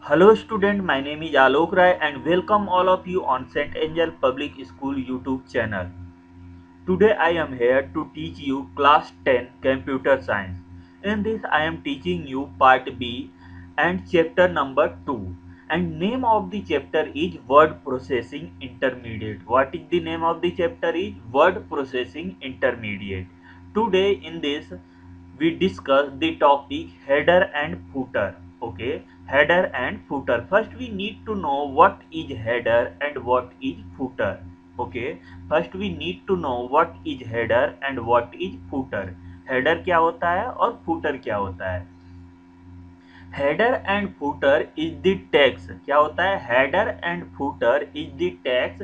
Hello student, my name is Alok Rai and welcome all of you on St. Angel Public School YouTube channel. Today I am here to teach you class 10 computer science. In this I am teaching you part B and chapter number 2. And name of the chapter is word processing intermediate. What is the name of the chapter is word processing intermediate. Today in this we discuss the topic header and footer. Okay, header and footer. First we need to know what is header and what is footer. Okay, first we need to know what is header and what is footer. Header क्या होता है और footer क्या होता है. Header and footer is the text. क्या होता है. Header and footer is the text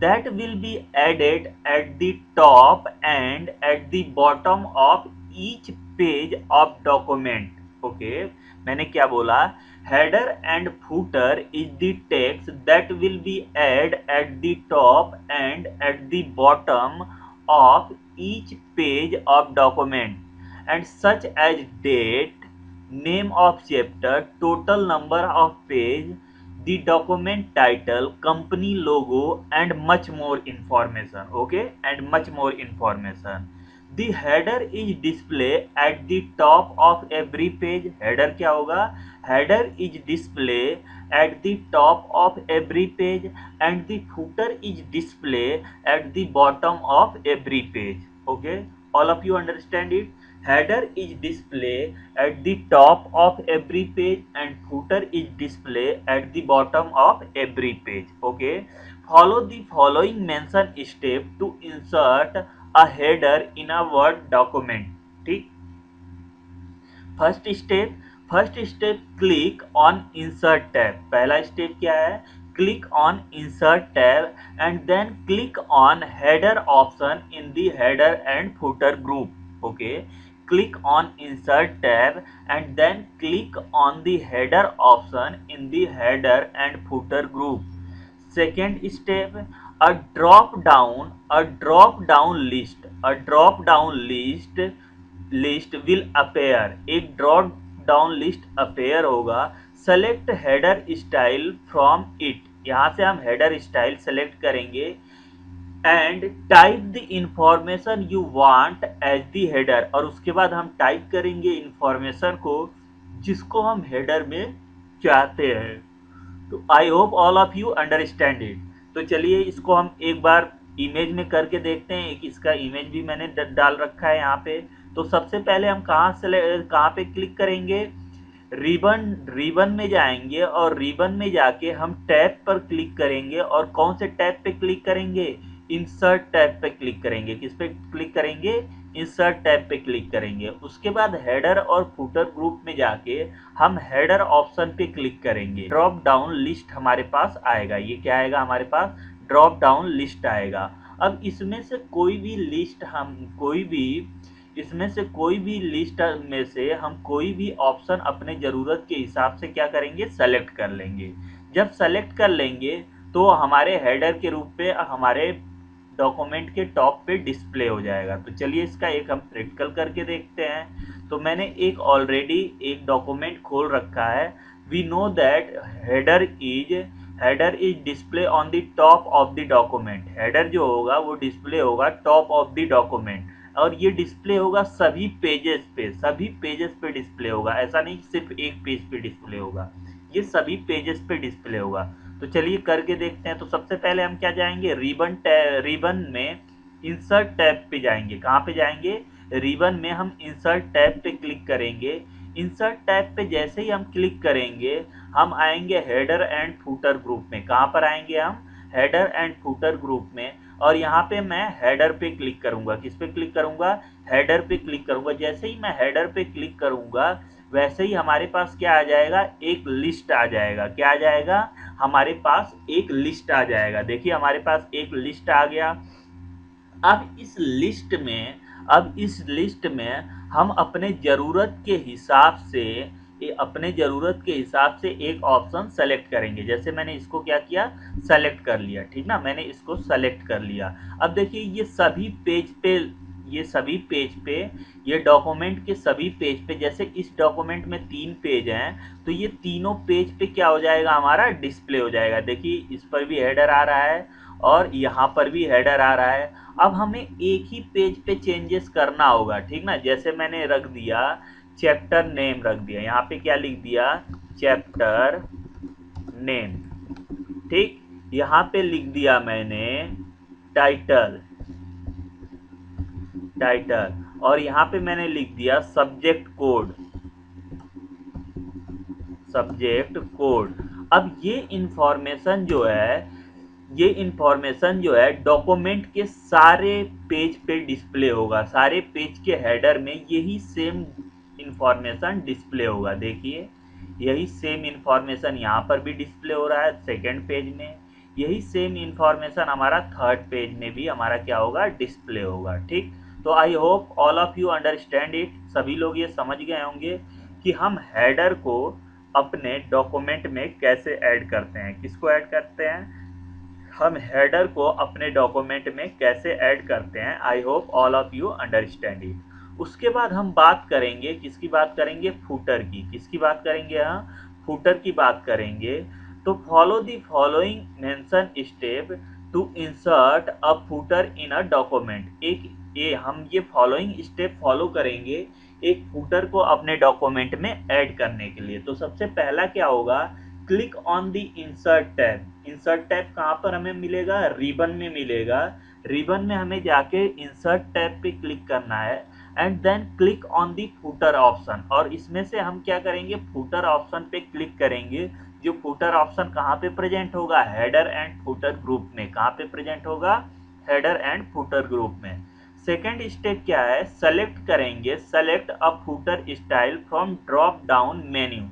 that will be added at the top and at the bottom of each page of document. Okay, मैंने क्या बोला. Header and footer is the text that will be added at the top and at the bottom of each page of document, and such as date, name of chapter, total number of page, the document title, company logo, and much more information. Okay, and much more information. The header is display at the top of every page. Header क्या होगा. Header is display at the top of every page and the footer is display at the bottom of every page. Okay, all of you understand it. Header is display at the top of every page and footer is display at the bottom of every page. Okay, follow the following mention step to insert a header in a word document. ठीक. First step click on insert tab. पहला step क्या है. Click on insert tab and then click on header option in the header and footer group. Okay, click on insert tab and then click on the header option in the header and footer group. Second step, a drop down list will appear. एक drop down list appear होगा. Select header style from it. यहाँ से हम header style select करेंगे and type the information you want as the header. और उसके बाद हम टाइप करेंगे इंफॉर्मेशन को जिसको हम हेडर में चाहते हैं. तो आई hope all of you understand it. तो चलिए इसको हम एक बार इमेज में करके देखते हैं. एक इसका इमेज भी मैंने डाल रखा है यहाँ पे. तो सबसे पहले हम कहाँ पे क्लिक करेंगे. रिबन में जाएंगे और रिबन में जाके हम टैब पर क्लिक करेंगे. और कौन से टैब पे क्लिक करेंगे. इंसर्ट टैब पे क्लिक करेंगे. किस पे क्लिक करेंगे. इंसर्ट टैब पे क्लिक करेंगे. उसके बाद हेडर और फुटर ग्रुप में जाके हम हेडर ऑप्शन पे क्लिक करेंगे. ड्रॉप डाउन लिस्ट हमारे पास आएगा. ये क्या आएगा हमारे पास. ड्रॉप डाउन लिस्ट आएगा. अब इसमें से कोई भी लिस्ट हम कोई भी ऑप्शन अपने ज़रूरत के हिसाब से क्या करेंगे. सेलेक्ट कर लेंगे. जब सेलेक्ट कर लेंगे तो हमारे हेडर के रूप पे हमारे डॉक्यूमेंट के टॉप पे डिस्प्ले हो जाएगा. तो चलिए इसका एक हम प्रैक्टिकल करके देखते हैं. तो मैंने ऑलरेडी एक डॉक्यूमेंट खोल रखा है. We know that header is display on the top of the document. Header जो होगा वो डिस्प्ले होगा टॉप ऑफ द डॉक्यूमेंट और ये डिस्प्ले होगा सभी पेजेस पे डिस्प्ले होगा. ऐसा नहीं सिर्फ एक पेज पे डिस्प्ले होगा, ये सभी पेजेस पे डिस्प्ले होगा. तो चलिए करके देखते हैं. तो सबसे पहले हम क्या जाएंगे. रिबन में इंसर्ट टैब पे जाएंगे. कहाँ पे जाएंगे. रिबन में हम इंसर्ट टैब पे क्लिक करेंगे. इंसर्ट टैब पे जैसे ही हम क्लिक करेंगे हम आएंगे हेडर एंड फुटर ग्रुप में. कहाँ पर आएंगे हम. हेडर एंड फुटर ग्रुप में. और यहाँ पे मैं हेडर पे क्लिक करूंगा. किस पे क्लिक करूंगा. हेडर पे क्लिक करूंगा. जैसे ही मैं हेडर पे क्लिक करूंगा वैसे ही हमारे पास क्या आ जाएगा. एक लिस्ट आ जाएगा. क्या आ जाएगा. हमारे पास एक लिस्ट आ जाएगा. देखिए हमारे पास एक लिस्ट आ गया. अब इस लिस्ट में हम अपने ज़रूरत के हिसाब से एक ऑप्शन सेलेक्ट करेंगे. जैसे मैंने इसको क्या किया. सेलेक्ट कर लिया. ठीक ना. मैंने इसको सेलेक्ट कर लिया. अब देखिए ये ये सभी पेज पे, ये डॉक्यूमेंट के सभी पेज पे, जैसे इस डॉक्यूमेंट में 3 पेज हैं तो ये तीनों पेज पे क्या हो जाएगा, हमारा डिस्प्ले हो जाएगा। देखिए इस पर भी हेडर आ रहा है और यहाँ पर भी हेडर आ रहा है। अब हमें एक ही पेज पे चेंजेस करना होगा, ठीक ना। जैसे मैंने रख दिया चैप्टर नेम, रख दिया यहाँ पे, क्या लिख दिया, चैप्टर नेम, ठीक। यहाँ पे लिख दिया मैंने टाइटल, टाइटल, और यहाँ पे मैंने लिख दिया सब्जेक्ट कोड, सब्जेक्ट कोड। अब ये इंफॉर्मेशन जो है, ये इंफॉर्मेशन जो है डॉक्यूमेंट के सारे पेज पे डिस्प्ले होगा, सारे पेज के हेडर में यही सेम इंफॉर्मेशन डिस्प्ले होगा। देखिए यही सेम इंफॉर्मेशन यहाँ पर भी डिस्प्ले हो रहा है सेकंड पेज में, यही सेम इंफॉर्मेशन हमारा थर्ड पेज में भी हमारा क्या होगा, डिस्प्ले होगा, ठीक। तो आई hope all of you understand it, सभी लोग ये समझ गए होंगे कि हम हेडर को अपने डॉक्यूमेंट में कैसे ऐड करते हैं। किसको ऐड करते हैं, हम हेडर को अपने डॉक्यूमेंट में कैसे ऐड करते हैं। आई hope all of you understand it. उसके बाद हम बात करेंगे, किसकी बात करेंगे, फूटर की। किसकी बात करेंगे, हम फूटर की बात करेंगे। तो follow the following mention step to insert a footer in a document. एक ये हम ये फॉलोइंग स्टेप फॉलो करेंगे एक फूटर को अपने डॉक्यूमेंट में ऐड करने के लिए। तो सबसे पहला क्या होगा, click on the insert tab. Insert tab कहाँ पर हमें मिलेगा, रिबन में मिलेगा। रिबन में हमें जाके इंसर्ट टैब पे क्लिक करना है and then click on the footer option. और इसमें से हम क्या करेंगे, फूटर ऑप्शन पे क्लिक करेंगे। जो फूटर ऑप्शन कहाँ पे प्रेजेंट होगा, हेडर एंड फूटर ग्रुप में। कहाँ पे प्रेजेंट होगा, हेडर एंड फूटर ग्रुप में। सेकेंड स्टेप क्या है, सेलेक्ट करेंगे, select a footer style from drop down menu.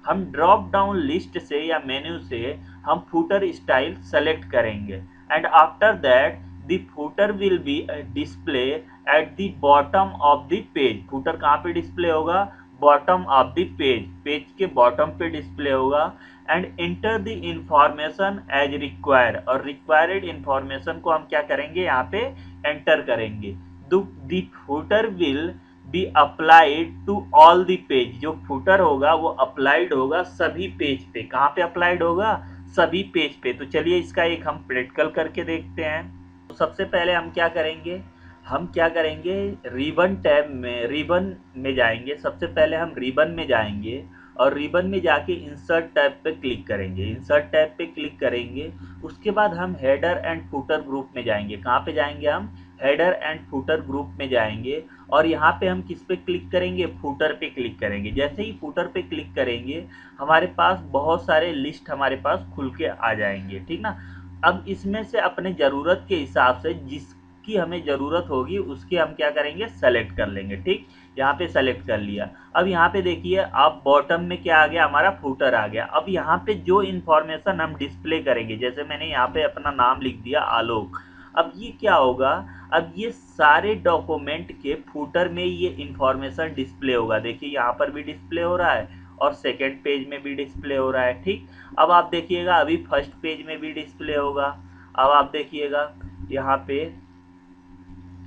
हम ड्रॉप डाउन लिस्ट से या मेन्यू से हम फूटर स्टाइल सेलेक्ट करेंगे and after that the footer will be display at the bottom of the page. Footer कहाँ पे display होगा, bottom of the page, page के बॉटम पे डिस्प्ले होगा। And enter the information as required, और required information को हम क्या करेंगे, यहाँ पे एंटर करेंगे। The footer will be applied to all the page. जो फुटर होगा वो अप्लाइड होगा सभी पेज पे। कहाँ पे अप्लाइड होगा, सभी पेज पे। तो चलिए इसका एक हम प्रैक्टिकल करके देखते हैं। तो सबसे पहले हम क्या करेंगे, हम क्या करेंगे, रिबन टैब में, रिबन में जाएंगे। सबसे पहले हम रिबन में जाएंगे और रिबन में जाके इंसर्ट टैब पे क्लिक करेंगे। इंसर्ट टैब पे क्लिक करेंगे, उसके बाद हम हेडर एंड फुटर ग्रुप में जाएंगे। कहाँ पे जाएंगे, हम हेडर एंड फुटर ग्रुप में जाएंगे और यहाँ पे हम किस पे क्लिक करेंगे, फुटर पे क्लिक करेंगे। जैसे ही फुटर पे क्लिक करेंगे हमारे पास बहुत सारे लिस्ट हमारे पास खुल के आ जाएंगे, ठीक ना। अब इसमें से अपने ज़रूरत के हिसाब से जिसकी हमें ज़रूरत होगी उसके हम क्या करेंगे, सेलेक्ट कर लेंगे, ठीक। यहाँ पे सेलेक्ट कर लिया। अब यहाँ पे देखिए आप बॉटम में क्या आ गया, हमारा फुटर आ गया। अब यहाँ पे जो इन्फॉर्मेशन हम डिस्प्ले करेंगे, जैसे मैंने यहाँ पे अपना नाम लिख दिया आलोक। अब ये क्या होगा, अब ये सारे डॉक्यूमेंट के फुटर में ये इंफॉर्मेशन डिस्प्ले होगा। देखिए यहाँ पर भी डिस्प्ले हो रहा है और सेकंड पेज में भी डिस्प्ले हो रहा है, ठीक। अब आप देखिएगा अभी फर्स्ट पेज में भी डिस्प्ले होगा। अब आप देखिएगा यहाँ पे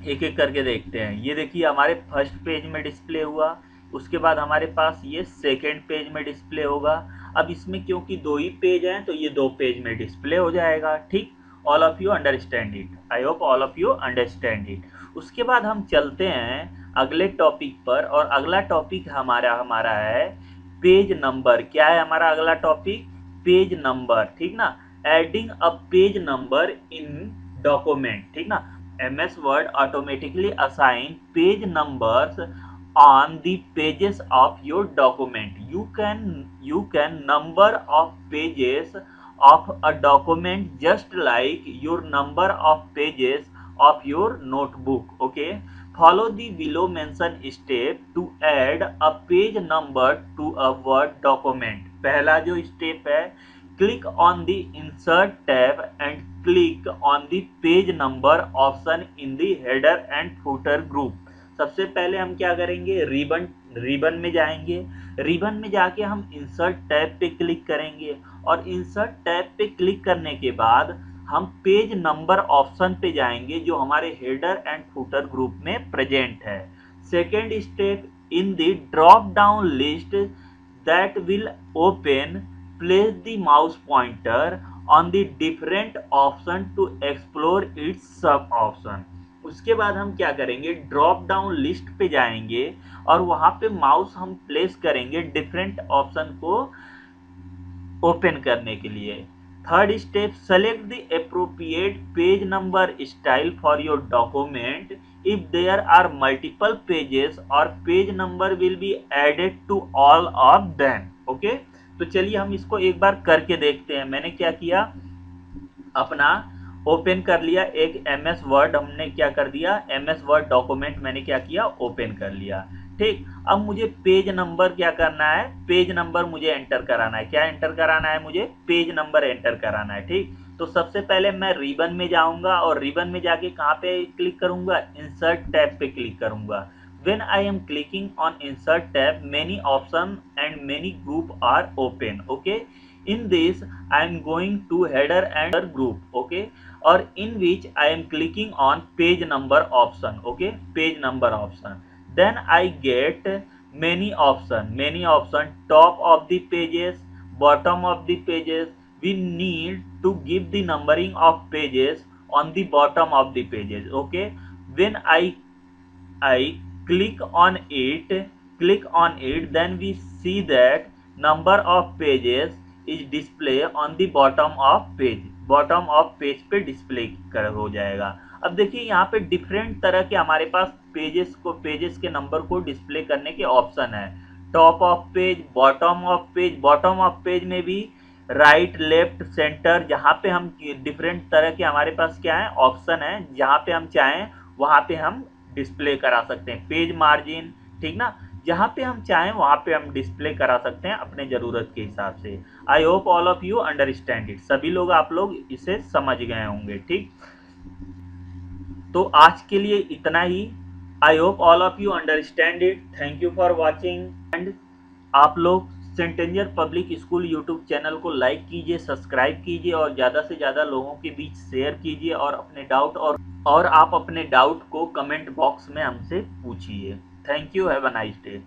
एक एक करके देखते हैं। ये देखिए हमारे फर्स्ट पेज में डिस्प्ले हुआ, उसके बाद हमारे पास ये सेकंड पेज में डिस्प्ले होगा। अब इसमें क्योंकि दो ही पेज हैं तो ये दो पेज में डिस्प्ले हो जाएगा, ठीक। All of you understand it, I hope all of you understand it. उसके बाद हम चलते हैं अगले टॉपिक पर और अगला टॉपिक हमारा है पेज नंबर। क्या है हमारा अगला टॉपिक, पेज नंबर, ठीक ना। Adding a page number in document, ठीक ना। MS Word automatically assign page numbers on the pages of your document. You can number of pages of a document just like your number of pages of your notebook. Okay, follow the below mentioned step to add a page number to a Word document. पहला जो step है, click on the insert tab and click on the page number option in the header and footer group। सबसे पहले हम क्या करेंगे, ribbon में जाएंगे। रिबन में जाके हम इंसर्ट टैब पे क्लिक करेंगे और इंसर्ट टैब पे क्लिक करने के बाद हम पेज नंबर ऑप्शन पे जाएंगे जो हमारे हेडर एंड फुटर ग्रुप में प्रेजेंट है। Second step, in the drop down list that will open, place the mouse pointer on the different option to explore its sub option। उसके बाद हम क्या करेंगे, ड्रॉप डाउन लिस्ट पे जाएंगे और वहां पे माउस हम प्लेस करेंगे डिफरेंट ऑप्शन को ओपन करने के लिए। Third step, select the appropriate page number style for your document. If there are multiple pages और page number will be added to all of them. Okay, तो चलिए हम इसको एक बार करके देखते हैं। मैंने क्या किया, अपना ओपन कर लिया एक एमएस वर्ड, हमने क्या कर दिया, एमएस वर्ड डॉक्यूमेंट मैंने क्या किया, ओपन कर लिया। ठीक, अब मुझे पेज नंबर क्या करना है, पेज नंबर मुझे एंटर कराना है। क्या एंटर कराना है, मुझे पेज नंबर एंटर कराना है। ठीक, तो सबसे पहले मैं रिबन में जाऊंगा और रिबन में जाके कहाँ पे क्लिक करूंगा, इंसर्ट टैब पे क्लिक करूंगा। When I am clicking on insert tab, many options and many group are open. Okay, in this I am going to header and group. Okay, or in which I am clicking on page number option. Okay, page number option, then I get many option, top of the pages, bottom of the pages. We need to give the numbering of pages on the bottom of the pages. Okay, when I click on it, then we see that number of pages is display on the bottom of page, bottom of page पे display हो जाएगा। अब देखिए यहाँ पे different तरह के हमारे पास पेजेस के नंबर को डिस्प्ले करने के ऑप्शन है। Top of page, bottom of page, bottom of page में भी राइट, लेफ्ट, सेंटर, जहाँ पे हम डिफरेंट तरह के हमारे पास क्या है, ऑप्शन है, जहाँ पे हम चाहें वहाँ पे हम डिस्प्ले करा सकते हैं। पेज मार्जिन, ठीक ना, जहाँ पे हम चाहें वहाँ पे हम डिस्प्ले करा सकते हैं अपने ज़रूरत के हिसाब से। आई hope all of you understand it, सभी लोग आप लोग इसे समझ गए होंगे। ठीक, तो आज के लिए इतना ही। I hope all of you understand it. Thank you for watching and आप लोग Saint Angel Public School YouTube channel को लाइक कीजिए, सब्सक्राइब कीजिए और ज़्यादा से ज़्यादा लोगों के बीच शेयर कीजिए और अपने डाउट और आप अपने डाउट को कमेंट बॉक्स में हमसे पूछिए। Thank you, have a nice day.